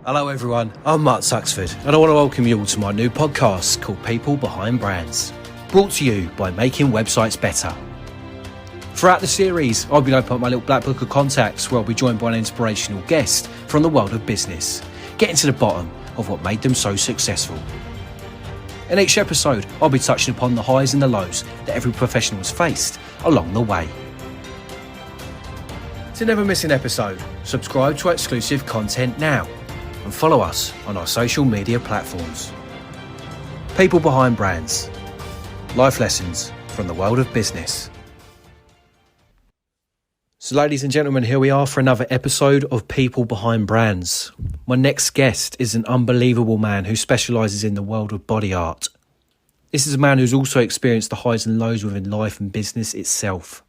Hello everyone, I'm Mark Suxford and I want to welcome you all to my new podcast called People Behind Brands, brought to you by Making Websites Better. Throughout the series, I'll be opening up my little black book of contacts where I'll be joined by an inspirational guest from the world of business, getting to the bottom of what made them so successful. In each episode, I'll be touching upon the highs and the lows that every professional has faced along the way. To never miss an episode, subscribe to our exclusive content now and follow us on our social media platforms. People Behind Brands. Life lessons from the world of business. So ladies and gentlemen, here we are for another episode of People Behind Brands. My next guest is an unbelievable man who specialises in the world of body art. This is a man who's also experienced the highs and lows within life and business itself.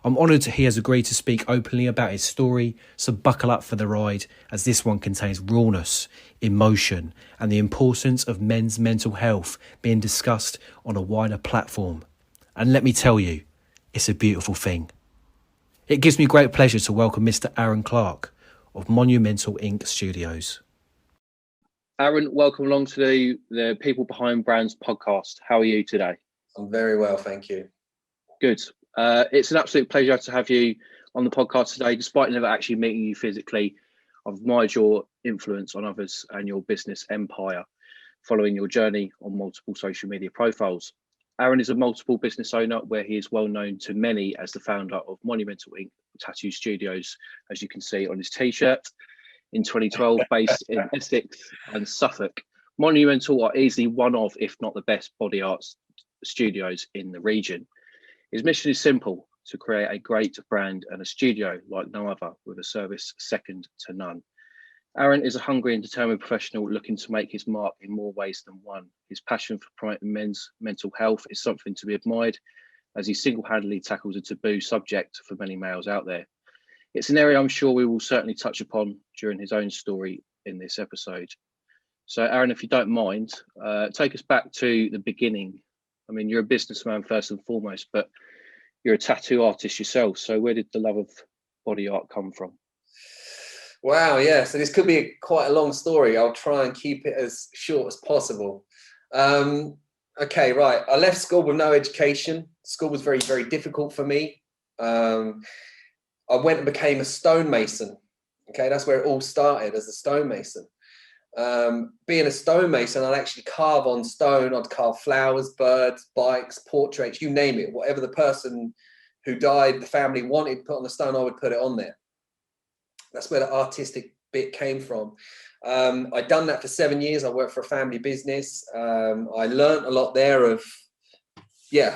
I'm honoured he has agreed to speak openly about his story, so buckle up for the ride as this one contains rawness, emotion and the importance of men's mental health being discussed on a wider platform. And let me tell you, it's a beautiful thing. It gives me great pleasure to welcome Mr Aaron Clarke of Monumental Ink Studios. Aaron, welcome along to the People Behind Brands podcast. How are you today? I'm very well, thank you. Good. It's an absolute pleasure to have you on the podcast today, despite never actually meeting you physically. I've admired your influence on others and your business empire following your journey on multiple social media profiles. Aaron is a multiple business owner where he is well known to many as the founder of Monumental Ink Tattoo Studios, as you can see on his t-shirt. In 2012, based in Essex and Suffolk, Monumental are easily one of, if not the best, body art studios in the region. His mission is simple: to create a great brand and a studio like no other, with a service second to none. Aaron is a hungry and determined professional looking to make his mark in more ways than one. His passion for promoting men's mental health is something to be admired, as he single-handedly tackles a taboo subject for many males out there. It's an area I'm sure we will certainly touch upon during his own story in this episode. So Aaron, if you don't mind, take us back to the beginning. I mean, you're a businessman first and foremost, but you're a tattoo artist yourself. So where did the love of body art come from? Wow, yeah. So this could be quite a long story. I'll try and keep it as short as possible. Okay, right. I left school with no education. School was very, very difficult for me. I went and became a stonemason. Okay, that's where it all started, as a stonemason. Being a stonemason, I'd actually carve on stone. I'd carve flowers, birds, bikes, portraits, you name it. Whatever the person who died, the family wanted put on the stone, I would put it on there. That's where the artistic bit came from. I'd done that for 7 years. I worked for a family business. I learned a lot there I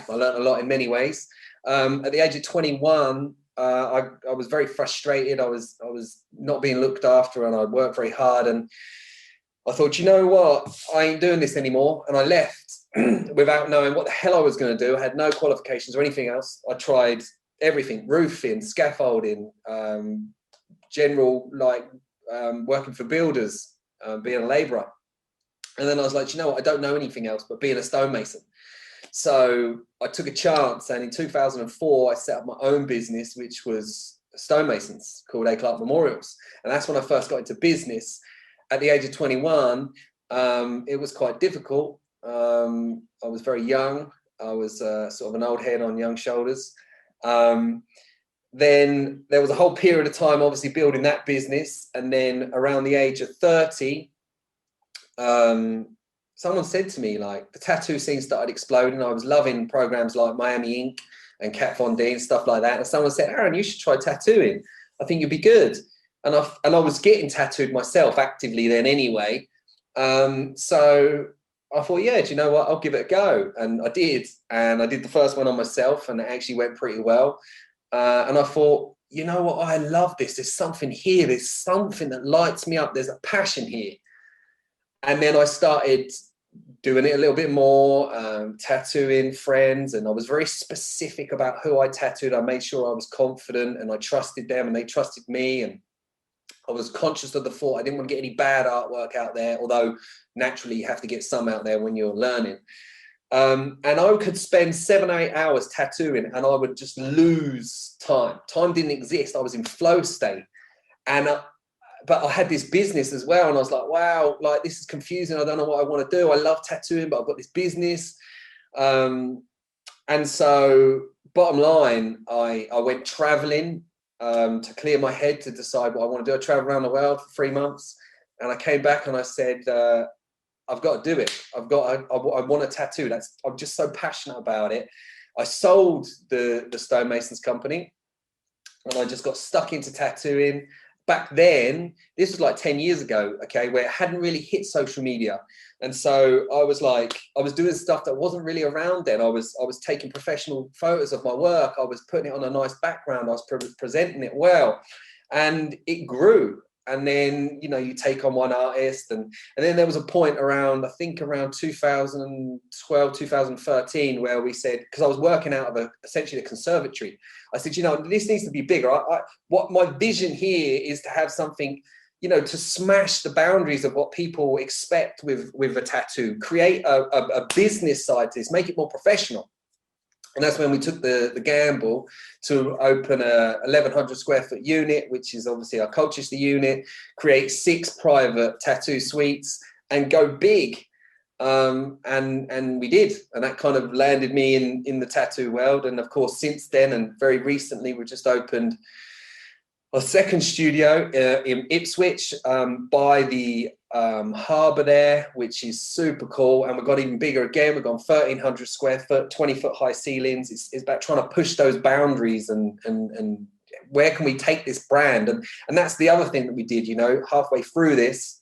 learned a lot in many ways. At the age of 21, I was very frustrated. I was not being looked after, and I worked very hard, and I thought, you know what, I ain't doing this anymore. And I left without knowing what the hell I was going to do. I had no qualifications or anything else. I tried everything: roofing, scaffolding, general, working for builders, being a labourer. And then I was like, you know what, I don't know anything else but being a stonemason. So I took a chance, and in 2004, I set up my own business, which was stonemasons, called A. Clarke Memorials. And that's when I first got into business. At the age of 21, it was quite difficult. I was very young. I was sort of an old head on young shoulders. Then there was a whole period of time, obviously, building that business. And then around the age of 30, someone said to me, like, the tattoo scene started exploding. I was loving programs like Miami Ink and Kat Von D and stuff like that. And someone said, Aaron, you should try tattooing. I think you'd be good. And I was getting tattooed myself actively then anyway. So I thought, yeah, do you know what? I'll give it a go. And I did. And I did the first one on myself, and it actually went pretty well. And I thought, you know what? I love this. There's something here. There's something that lights me up. There's a passion here. And then I started doing it a little bit more, tattooing friends. And I was very specific about who I tattooed. I made sure I was confident, and I trusted them, and they trusted me. And I was conscious of the thought I didn't want to get any bad artwork out there, although naturally you have to get some out there when you're learning. And I could spend 7 or 8 hours tattooing, and I would just lose time. Time didn't exist. I was in flow state. And but I had this business as well. And I was like, wow, like this is confusing. I don't know what I want to do. I love tattooing, but I've got this business. And so bottom line, I went traveling to clear my head, to decide what I want to do. I traveled around the world for 3 months, and I came back and I said, I've got to do it. I want a tattoo. I'm just so passionate about it. I sold the stonemasons company, and I just got stuck into tattooing. Back then, this was like 10 years ago, okay, where it hadn't really hit social media. And so I was doing stuff that wasn't really around then. I was taking professional photos of my work. I was putting it on a nice background. I was presenting it well, and it grew. And then, you know, you take on one artist, and then there was a point around, I think around 2012, 2013, where we said, because I was working out of essentially a conservatory, I said, you know, this needs to be bigger. What my vision here is to have something, you know, to smash the boundaries of what people expect with a tattoo, create a business side to this, make it more professional. And that's when we took the gamble to open a 1,100 square foot unit, which is obviously our Colchester unit, create 6 private tattoo suites, and go big. And we did. And that kind of landed me in the tattoo world. And of course, since then, and very recently, we just opened a second studio in Ipswich by the harbour there, which is super cool. And we've got even bigger again. We've gone 1,300 square foot, 20-foot high ceilings. It's about trying to push those boundaries and where can we take this brand? And that's the other thing that we did, you know, halfway through this.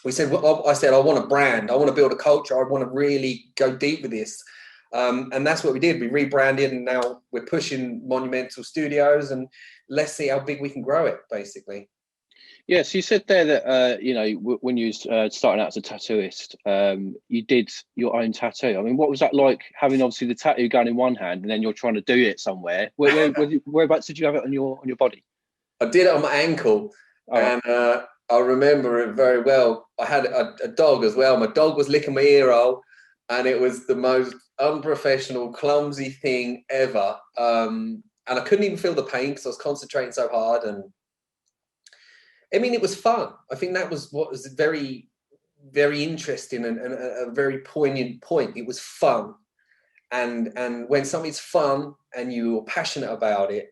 We said, well, I said, I want a brand. I want to build a culture. I want to really go deep with this. And that's what we did. We rebranded, and now we're pushing Monumental Studios, and let's see how big we can grow it, basically. Yeah, so you said there that, you know, when you was starting out as a tattooist, you did your own tattoo. I mean, what was that like, having obviously the tattoo gun in one hand and then you're trying to do it somewhere? Whereabouts did you have it on your body? I did it on my ankle. Oh. And I remember it very well. I had a dog as well. My dog was licking my ear hole, and it was the most unprofessional, clumsy thing ever. And I couldn't even feel the pain because I was concentrating so hard. And I mean, it was fun. I think that was what was very, very interesting and a very poignant point. It was fun. And when something's fun and you're passionate about it,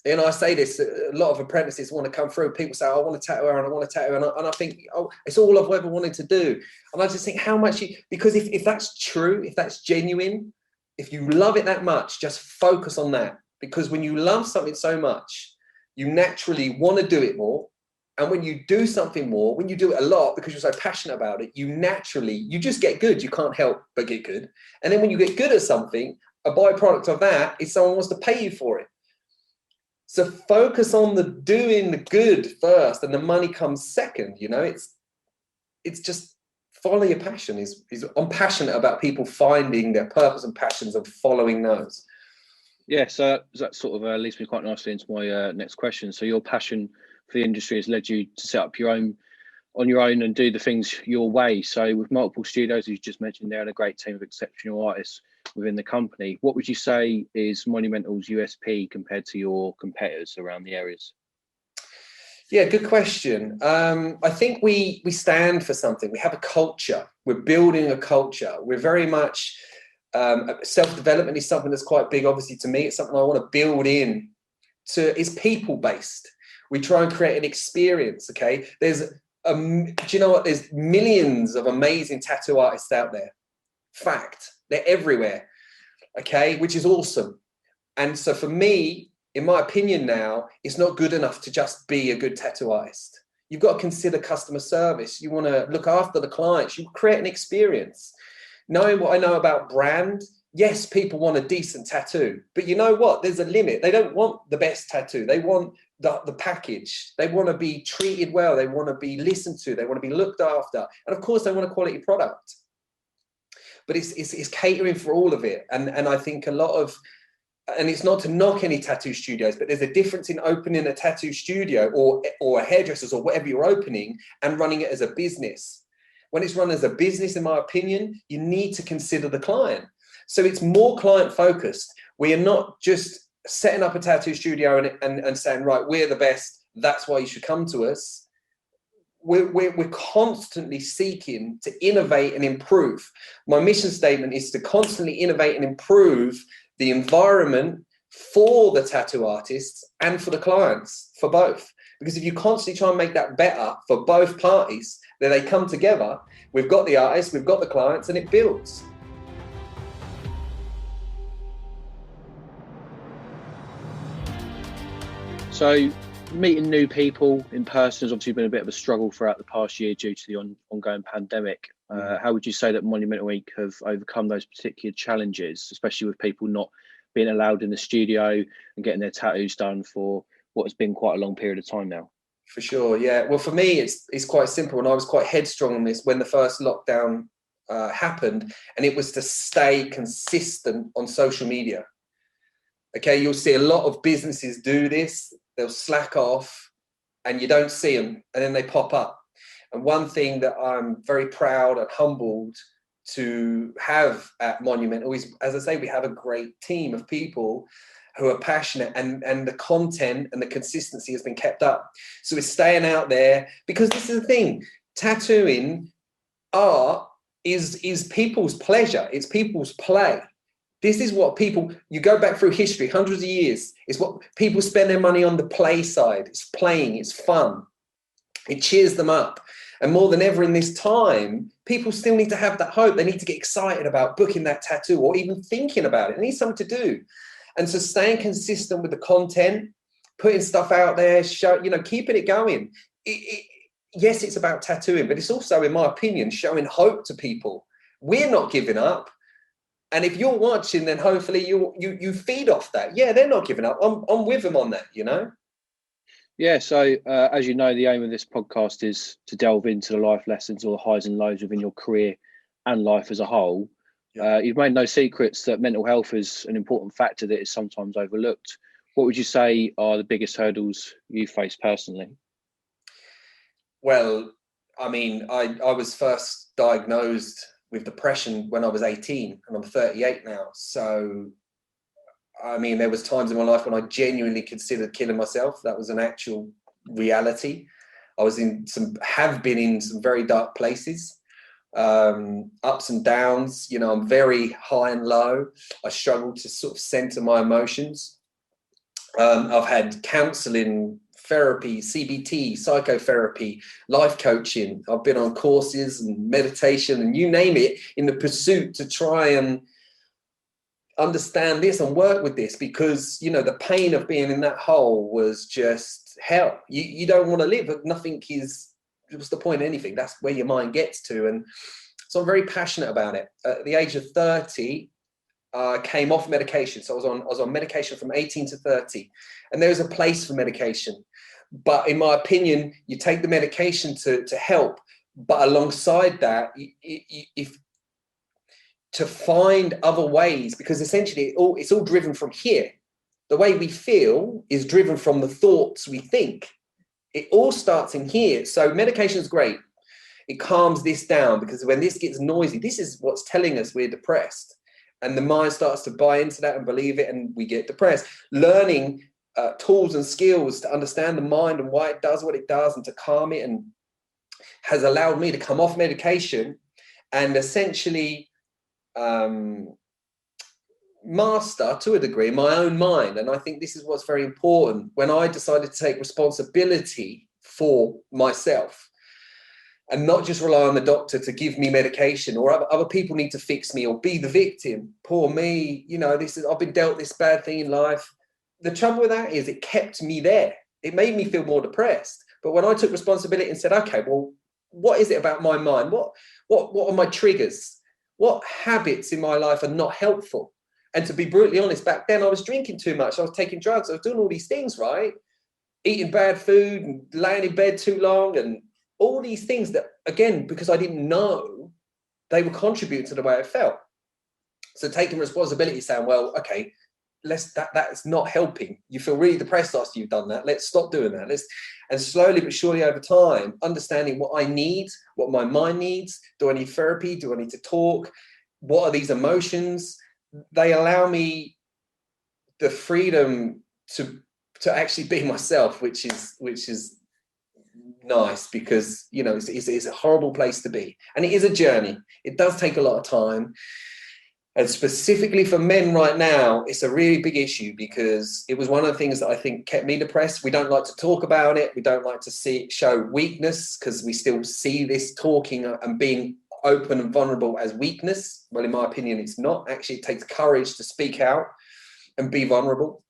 then I say this, a lot of apprentices want to come through. People say, I want to tattoo Aaron, I want to tattoo. And I think, oh, it's all I've ever wanted to do. And I just think how much because if that's true, if that's genuine, if you love it that much, just focus on that. Because when you love something so much, you naturally want to do it more. And when you do something more, when you do it a lot because you're so passionate about it, you just get good. You can't help but get good. And then when you get good at something, a byproduct of that is someone wants to pay you for it. So focus on doing the good first, and the money comes second. You know, it's just follow your passion. I'm passionate about people finding their purpose and passions and following those. Yeah, so that sort of leads me quite nicely into my next question. So your passion for the industry has led you to set up on your own and do the things your way. So with multiple studios, as you just mentioned there, and a great team of exceptional artists within the company, what would you say is Monumental's USP compared to your competitors around the areas? Yeah, good question. I think we stand for something. We have a culture. We're building a culture. We're very much self-development is something that's quite big, obviously, to me. It's something I want to build in. It's people-based. We try and create an experience. Okay, do you know what? There's millions of amazing tattoo artists out there. Fact, they're everywhere. Okay, which is awesome. And so for me, in my opinion now, it's not good enough to just be a good tattoo artist. You've got to consider customer service. You want to look after the clients. You create an experience. Knowing what I know about brand, yes, people want a decent tattoo, but you know what? There's a limit. They don't want the best tattoo. They want the package. They want to be treated well. They want to be listened to. They want to be looked after. And of course, they want a quality product. But it's catering for all of it. And I think a lot of, and it's not to knock any tattoo studios, but there's a difference in opening a tattoo studio or a hairdresser's or whatever you're opening and running it as a business. When it's run as a business, in my opinion, you need to consider the client. So it's more client focused. We are not just setting up a tattoo studio and saying, right, we're the best, that's why you should come to us. We're constantly seeking to innovate and improve. My mission statement is to constantly innovate and improve the environment for the tattoo artists and for the clients, for both. Because if you constantly try and make that better for both parties, then they come together. We've got the artists, we've got the clients, and it builds. So meeting new people in person has obviously been a bit of a struggle throughout the past year due to the ongoing pandemic. How would you say that Monumental Ink have overcome those particular challenges, especially with people not being allowed in the studio and getting their tattoos done for what has been quite a long period of time now? For sure, yeah. Well, for me, it's quite simple, and I was quite headstrong on this when the first lockdown happened, and it was to stay consistent on social media. Okay, you'll see a lot of businesses do this. They'll slack off and you don't see them, and then they pop up. And one thing that I'm very proud and humbled to have at Monumental is, as I say, we have a great team of people who are passionate, and the content and the consistency has been kept up. So we're staying out there, because this is the thing, tattooing art is people's pleasure. It's people's play. This is what people, you go back through history, hundreds of years, it's what people spend their money on, the play side. It's playing, it's fun. It cheers them up. And more than ever in this time, people still need to have that hope. They need to get excited about booking that tattoo or even thinking about it. They need something to do. And so staying consistent with the content, putting stuff out there, keeping it going. Yes, it's about tattooing, but it's also, in my opinion, showing hope to people. We're not giving up. And if you're watching, then hopefully you feed off that. Yeah, they're not giving up. I'm with them on that, Yeah, so as you know, the aim of this podcast is to delve into the life lessons or the highs and lows within your career and life as a whole. Yeah. You've made no secrets that mental health is an important factor that is sometimes overlooked. What would you say are the biggest hurdles you face personally? Well, I mean, I was first diagnosed with depression when I was 18, and I'm 38 now. So, I mean, there was times in my life when I genuinely considered killing myself. That was an actual reality. I have been in some very dark places, ups and downs. I'm very high and low. I struggle to sort of center my emotions. I've had counseling, therapy, CBT, psychotherapy, life coaching. I've been on courses and meditation and you name it, in the pursuit to try and understand this and work with this, because the pain of being in that hole was just hell. You don't want to live, but what's the point of anything? That's where your mind gets to. And so I'm very passionate about it. At the age of 30, I came off medication. So I was on medication from 18 to 30, and there's a place for medication. But in my opinion, you take the medication to help, but alongside that, to find other ways, because essentially it's all driven from here. The way we feel is driven from the thoughts we think. It all starts in here. So medication is great. It calms this down, because when this gets noisy, this is what's telling us we're depressed. And the mind starts to buy into that and believe it, and we get depressed. Learning tools and skills to understand the mind and why it does what it does and to calm it, and has allowed me to come off medication and essentially master, to a degree, my own mind. And I think this is what's very important. When I decided to take responsibility for myself and not just rely on the doctor to give me medication, or other people need to fix me or be the victim. Poor me, I've been dealt this bad thing in life. The trouble with that is it kept me there. It made me feel more depressed. But when I took responsibility and said, okay, well, what is it about my mind? What are my triggers? What habits in my life are not helpful? And to be brutally honest, back then I was drinking too much. I was taking drugs. I was doing all these things, right? Eating bad food and laying in bed too long, and all these things that, again, because I didn't know, they were contributing to the way I felt. So taking responsibility, saying, well, okay, that's not helping. You feel really depressed after you've done that. Let's stop doing that. And slowly but surely over time, understanding what I need, what my mind needs. Do I need therapy? Do I need to talk? What are these emotions? They allow me the freedom to to actually be myself, which is nice, because you know it's a horrible place to be, and it is a journey. It does take a lot of time, and specifically for men right now, it's a really big issue, because it was one of the things that I think kept me depressed. We don't like to talk about it. We don't like to show weakness, because we still see this talking and being open and vulnerable as weakness. Well, in my opinion, it's not. Actually, it takes courage to speak out and be vulnerable.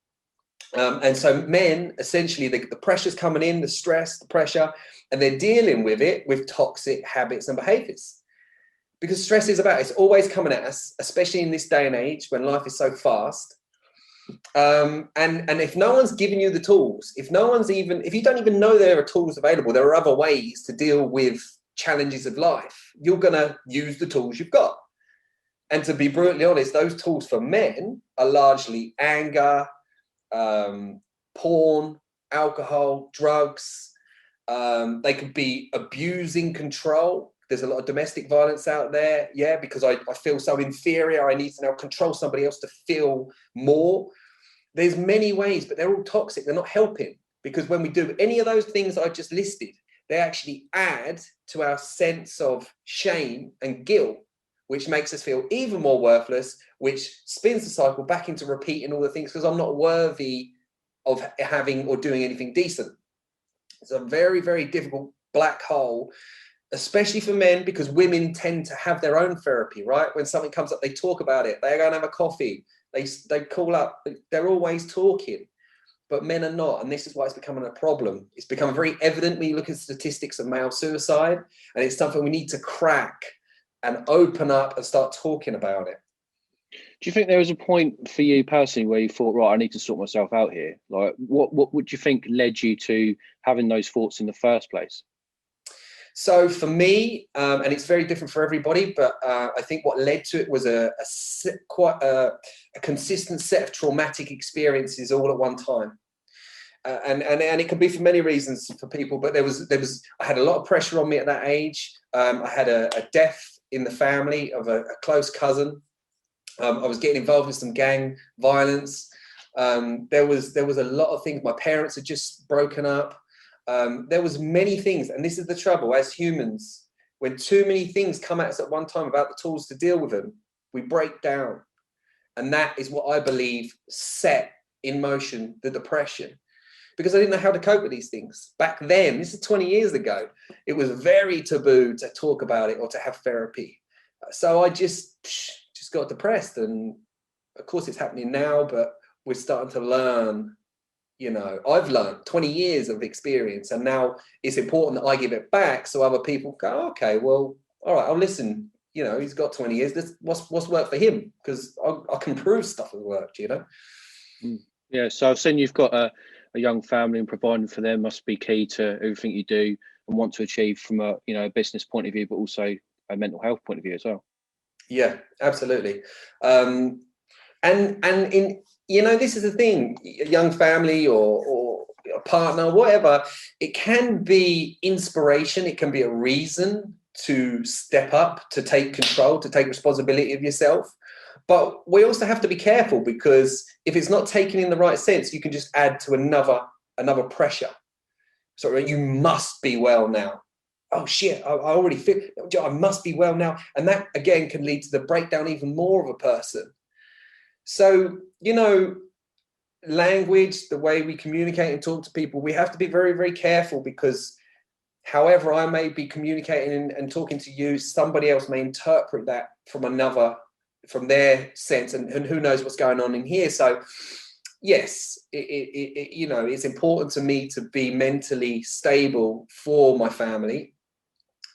And so men, essentially, the pressure's coming in, the stress, the pressure, and they're dealing with it with toxic habits and behaviors. Because stress is it's always coming at us, especially in this day and age when life is so fast. And if no one's giving you the tools, if you don't even know there are tools available, there are other ways to deal with challenges of life, you're going to use the tools you've got. And to be brutally honest, those tools for men are largely anger, porn, alcohol, drugs. They could be abusing control. There's a lot of domestic violence out there. Yeah, because I feel so inferior. I need to now control somebody else to feel more. There's many ways, but they're all toxic. They're not helping, because when we do any of those things I just listed, they actually add to our sense of shame and guilt, which makes us feel even more worthless, which spins the cycle back into repeating all the things, because I'm not worthy of having or doing anything decent. It's a very, very difficult black hole, especially for men, because women tend to have their own therapy, right? When something comes up, they talk about it. They go and have a coffee. They call up. They're always talking. But men are not, and this is why it's becoming a problem. It's become very evident when you look at statistics of male suicide, and it's something we need to crack and open up and start talking about it. Do you think there was a point for you personally where you thought, right, I need to sort myself out here? Like, what would you think led you to having those thoughts in the first place? So for me, and it's very different for everybody, but I think what led to it was quite a consistent set of traumatic experiences all at one time. And it can be for many reasons for people, but I had a lot of pressure on me at that age. I had a death in the family of a close cousin. I was getting involved with some gang violence. There was a lot of things. My parents had just broken up. There was many things, and this is the trouble as humans. When too many things come at us at one time about the tools to deal with them, we break down. And that is what I believe set in motion the depression. Because I didn't know how to cope with these things. Back then, this is 20 years ago, it was very taboo to talk about it or to have therapy. So I just got depressed. And of course it's happening now, but we're starting to learn. You know, I've learned 20 years of experience, and now it's important that I give it back so other people go, okay, well, all right, I'll listen. You know, he's got 20 years. What's worked for him? Because I can prove stuff has worked, you know? Yeah, so I've seen you've got a young family, and providing for them must be key to everything you do and want to achieve from a business point of view, but also a mental health point of view as well. Yeah, absolutely. And in, this is the thing, a young family or a partner, whatever, it can be inspiration. It can be a reason to step up, to take control, to take responsibility of yourself. But we also have to be careful, because if it's not taken in the right sense, you can just add to another pressure. So you must be well now. Oh shit, I already feel, I must be well now. And that again can lead to the breakdown even more of a person. So, language, the way we communicate and talk to people, we have to be very, very careful, because however I may be communicating and talking to you, somebody else may interpret that from their sense, and who knows what's going on in here. So yes, it's important to me to be mentally stable for my family,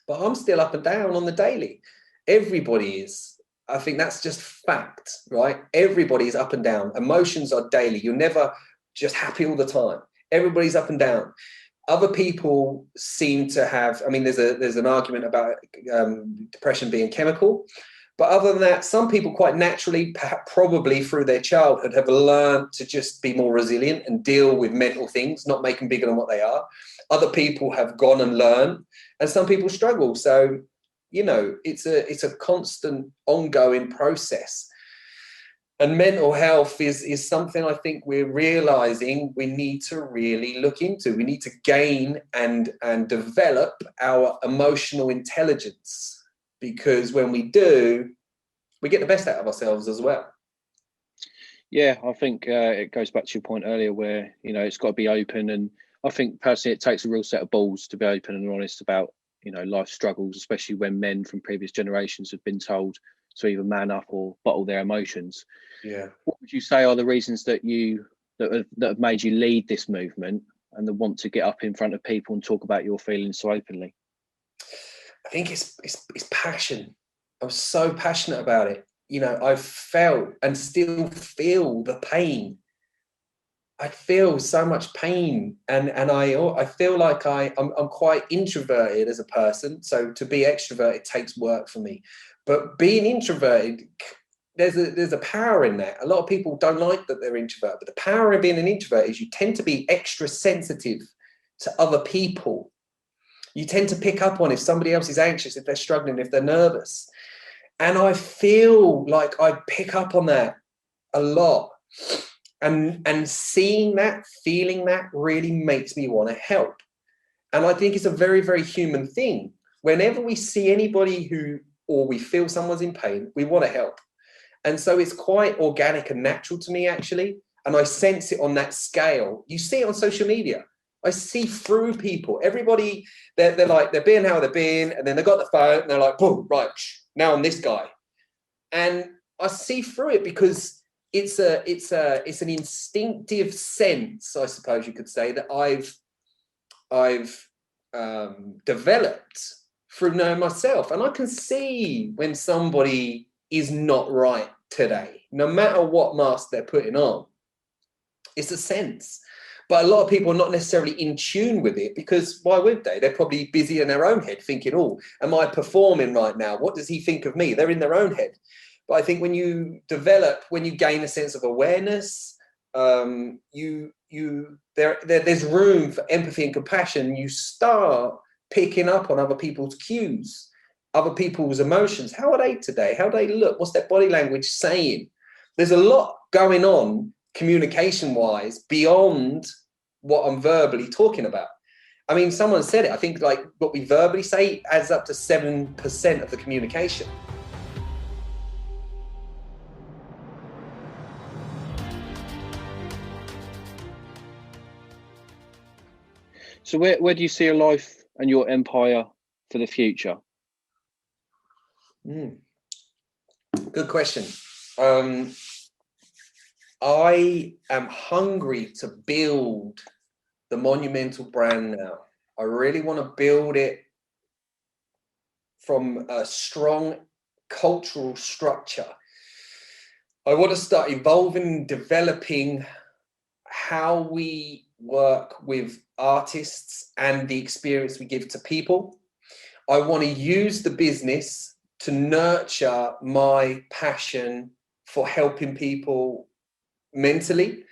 but I'm still up and down on the daily. Everybody is. I think that's just fact, right? Everybody is up and down. Emotions are daily. You're never just happy all the time. Everybody's up and down. Other people seem to have, there's an argument about depression being chemical. But other than that, some people quite naturally, probably through their childhood, have learned to just be more resilient and deal with mental things, not make them bigger than what they are. Other people have gone and learned, and some people struggle. So, it's a constant ongoing process. And mental health is something I think we're realizing we need to really look into. We need to gain and develop our emotional intelligence, because when we do, we get the best out of ourselves as well. Yeah, I think it goes back to your point earlier where, you know, it's got to be open. And I think personally, it takes a real set of balls to be open and honest about, you know, life struggles, especially when men from previous generations have been told to either man up or bottle their emotions. Yeah. What would you say are the reasons that have made you lead this movement and the want to get up in front of people and talk about your feelings so openly? I think it's passion. I'm so passionate about it. You know, I've felt and still feel the pain. I feel so much pain, and I feel like I'm quite introverted as a person. So to be extroverted takes work for me. But being introverted, there's a power in that. A lot of people don't like that they're introverted, but the power of being an introvert is you tend to be extra sensitive to other people. You tend to pick up on if somebody else is anxious, if they're struggling, if they're nervous. And I feel like I pick up on that a lot. And seeing that, feeling that really makes me want to help. And I think it's a very, very human thing. Whenever we see anybody or we feel someone's in pain, we want to help. And so it's quite organic and natural to me, actually. And I sense it on that scale. You see it on social media. I see through people. Everybody, they're like, they're being how they're being, and then they got the phone and they're like, boom, right, now I'm this guy. And I see through it because it's an instinctive sense, I suppose you could say, that I've developed through knowing myself. And I can see when somebody is not right today, no matter what mask they're putting on. It's a sense. But a lot of people are not necessarily in tune with it, because why would they? They're probably busy in their own head thinking, oh, am I performing right now? What does he think of me? They're in their own head. But I think when you gain a sense of awareness, there's room for empathy and compassion. You start picking up on other people's cues, other people's emotions. How are they today? How do they look? What's their body language saying? There's a lot going on communication-wise beyond what I'm verbally talking about. I mean, someone said it. I think like what we verbally say adds up to 7% of the communication. So where do you see your life and your empire for the future? Good question. I am hungry to build the Monumental brand now. I really want to build it from a strong cultural structure. I want to start evolving and developing how we work with artists and the experience we give to people. I want to use the business to nurture my passion for helping people mentally,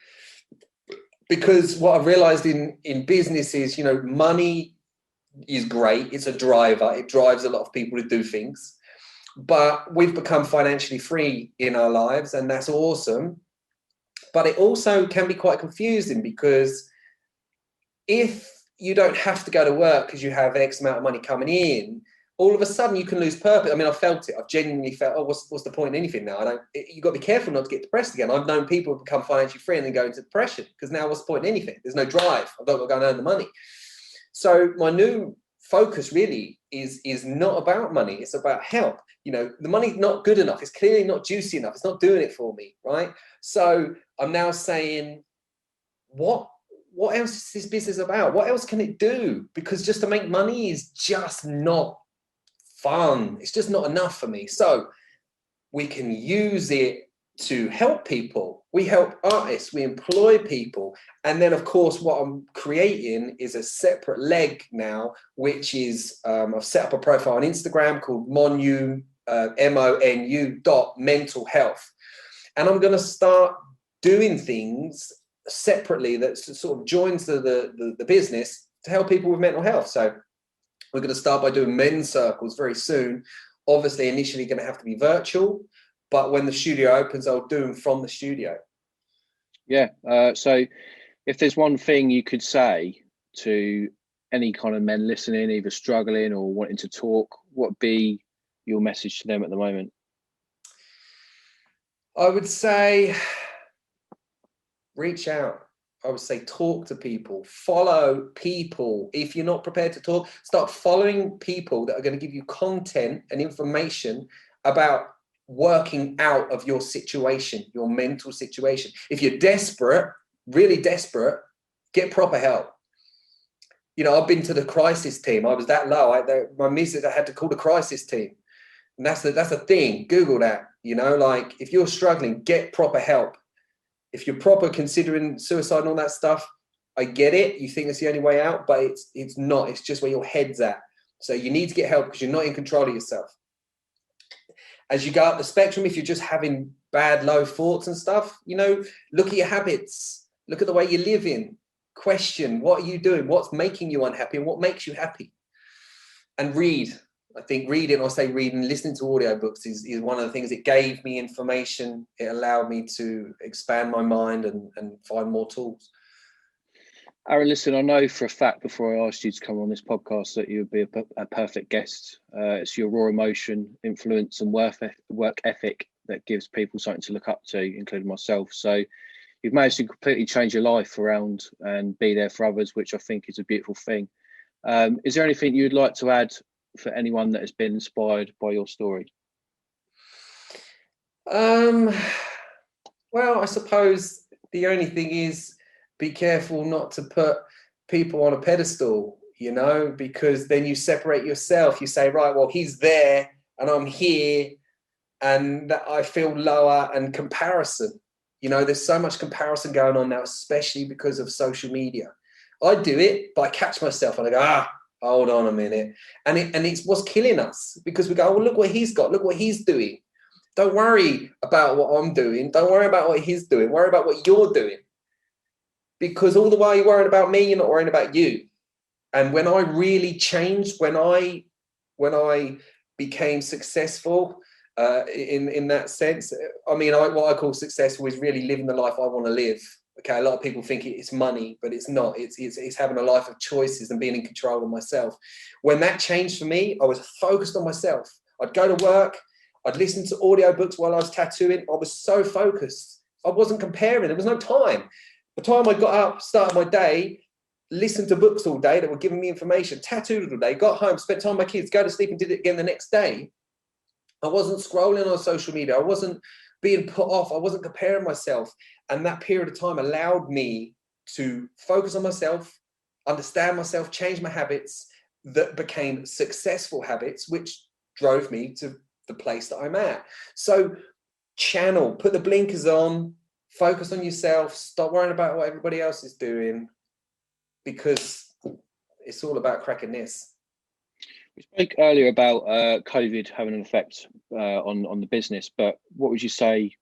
because what I've realized in business is, you know, money is great. It's a driver. It drives a lot of people to do things, but we've become financially free in our lives, and that's awesome. But it also can be quite confusing, because if you don't have to go to work because you have X amount of money coming in, all of a sudden you can lose purpose. I mean, I've felt it. I've genuinely felt, oh, what's the point in anything now? You've got to be careful not to get depressed again. I've known people who become financially free and then go into depression, because now what's the point in anything? There's no drive. I've got to go and earn the money. So my new focus really is not about money. It's about help. You know, the money's not good enough. It's clearly not juicy enough. It's not doing it for me, right? So I'm now saying, what else is this business about? What else can it do? Because just to make money is just not fun. It's just not enough for me. So we can use it to help people. We help artists, we employ people. And then, of course, what I'm creating is a separate leg now, which is I've set up a profile on Instagram called MONU.mental health. And I'm going to start doing things separately that sort of joins the business to help people with mental health. So we're going to start by doing men's circles very soon. Obviously, initially going to have to be virtual, but when the studio opens, I'll do them from the studio. Yeah. So if there's one thing you could say to any kind of men listening, either struggling or wanting to talk, what would be your message to them at the moment? I would say reach out. I would say talk to people, follow people. If you're not prepared to talk, start following people that are going to give you content and information about working out of your situation, your mental situation. If you're desperate, really desperate, get proper help. You know, I've been to the crisis team. I was that low. My missus, I had to call the crisis team. And that's the thing. Google that. You know, like if you're struggling, get proper help. If you're proper considering suicide and all that stuff, I get it. You think it's the only way out, but it's not. It's just where your head's at. So you need to get help because you're not in control of yourself. As you go up the spectrum, if you're just having bad, low thoughts and stuff, you know, look at your habits. Look at the way you're living. Question, what are you doing? What's making you unhappy and what makes you happy? And read. I think reading, listening to audiobooks is one of the things. It gave me information. It allowed me to expand my mind and find more tools. Aaron, listen, I know for a fact before I asked you to come on this podcast that you would be a perfect guest. It's your raw emotion, influence and work ethic that gives people something to look up to, including myself. So you've managed to completely change your life around and be there for others, which I think is a beautiful thing. Is there anything you'd like to add for anyone that has been inspired by your story? Well, I suppose the only thing is be careful not to put people on a pedestal, you know, because then you separate yourself. You say, right, well, he's there and I'm here and I feel lower, and comparison. You know, there's so much comparison going on now, especially because of social media. I do it, but I catch myself and I go, hold on a minute. And it's what's killing us, because we go, oh, look what he's got. Look what he's doing. Don't worry about what I'm doing. Don't worry about what he's doing. Worry about what you're doing. Because all the while you're worrying about me, you're not worrying about you. And when I really changed, when I became successful in that sense, I mean, what I call successful is really living the life I want to live. Okay, a lot of people think it's money, but it's not. It's having a life of choices and being in control of myself. When that changed for me, I was focused on myself. I'd go to work. I'd listen to audiobooks while I was tattooing. I was so focused. I wasn't comparing. There was no time. The time I got up, started my day, listened to books all day that were giving me information, tattooed all day, got home, spent time with my kids, go to sleep and did it again the next day. I wasn't scrolling on social media. I wasn't being put off. I wasn't comparing myself. And that period of time allowed me to focus on myself, understand myself, change my habits that became successful habits, which drove me to the place that I'm at. So channel, put the blinkers on, focus on yourself, stop worrying about what everybody else is doing, because it's all about cracking this. We spoke earlier about COVID having an effect on the business, but what would you say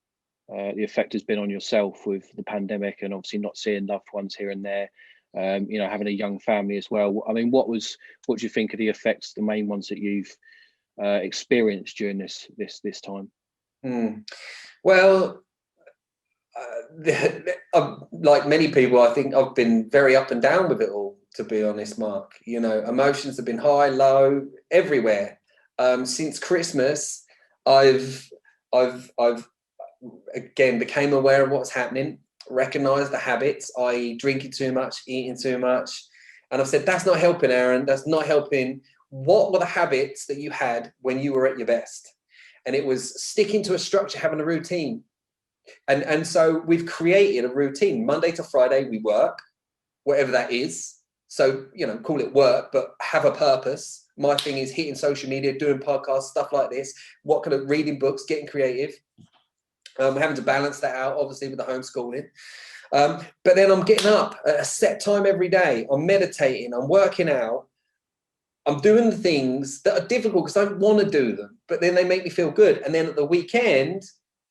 the effect has been on yourself with the pandemic and obviously not seeing loved ones here and there, you know, having a young family as well? I mean, what do you think of the effects, the main ones that you've experienced during this time? Well, like many people, I think I've been very up and down with it all, to be honest, Mark. You know, emotions have been high, low, everywhere. Since Christmas, I've again became aware of what's happening, recognized the habits, i.e. drinking too much, eating too much. And I've said, that's not helping, Aaron. That's not helping. What were the habits that you had when you were at your best? And it was sticking to a structure, having a routine. And so we've created a routine. Monday to Friday, we work, whatever that is. So, you know, call it work, but have a purpose. My thing is hitting social media, doing podcasts, stuff like this. What kind of reading books, getting creative. Having to balance that out, obviously, with the homeschooling. But then I'm getting up at a set time every day. I'm meditating. I'm working out. I'm doing the things that are difficult because I don't want to do them, but then they make me feel good. And then at the weekend,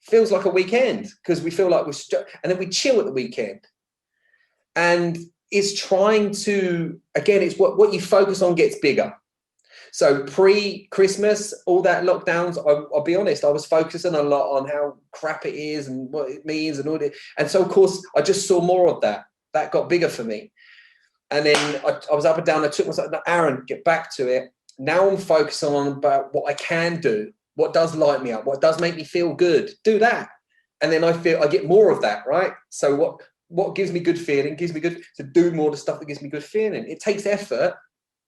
feels like a weekend because we feel like and then we chill at the weekend. And it's trying to, again, it's what you focus on gets bigger. So pre-Christmas, all that lockdowns, I'll be honest, I was focusing a lot on how crap it is and what it means and all that. And so, of course, I just saw more of that. That got bigger for me. And then I was up and down. I took myself, Aaron, get back to it. Now I'm focusing on about what I can do, what does light me up, what does make me feel good. Do that. And then I get more of that, right? So what gives me good feeling, gives me good to do more of the stuff that gives me good feeling. It takes effort.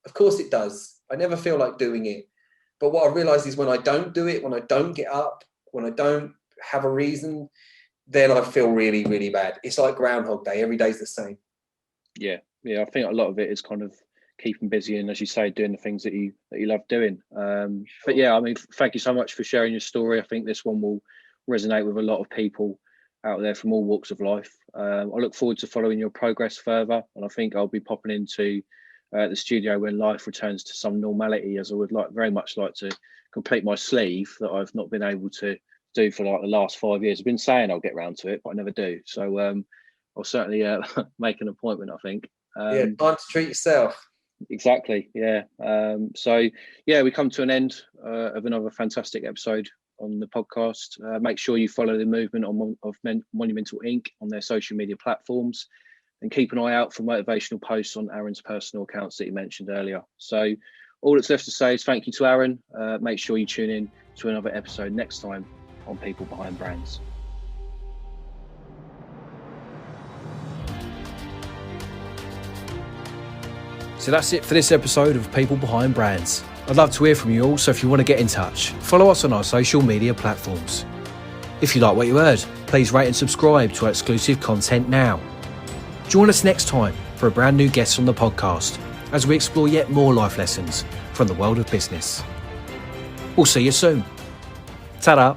Of course it does. I never feel like doing it. But what I realize is when I don't do it, when I don't get up, when I don't have a reason, then I feel really, really bad. It's like Groundhog Day. Every day's the same. Yeah. I think a lot of it is kind of keeping busy and, as you say, doing the things that you love doing. But yeah, I mean, thank you so much for sharing your story. I think this one will resonate with a lot of people out there from all walks of life. I look forward to following your progress further, and I think I'll be popping into the studio when life returns to some normality, as I would very much like to complete my sleeve that I've not been able to do for like the last 5 years. I've been saying I'll get round to it, but I never do. So I'll certainly make an appointment, I think. Time to treat yourself. Exactly. Yeah. So yeah, we come to an end of another fantastic episode on the podcast. Make sure you follow the movement of Monumental Ink on their social media platforms, and keep an eye out for motivational posts on Aaron's personal accounts that you mentioned earlier. So all that's left to say is thank you to Aaron. Make sure you tune in to another episode next time on People Behind Brands. So that's it for this episode of People Behind Brands. I'd love to hear from you all, so if you want to get in touch, follow us on our social media platforms. If you like what you heard, please rate and subscribe to our exclusive content now. Join us next time for a brand new guest on the podcast as we explore yet more life lessons from the world of business. We'll see you soon. Ta-da!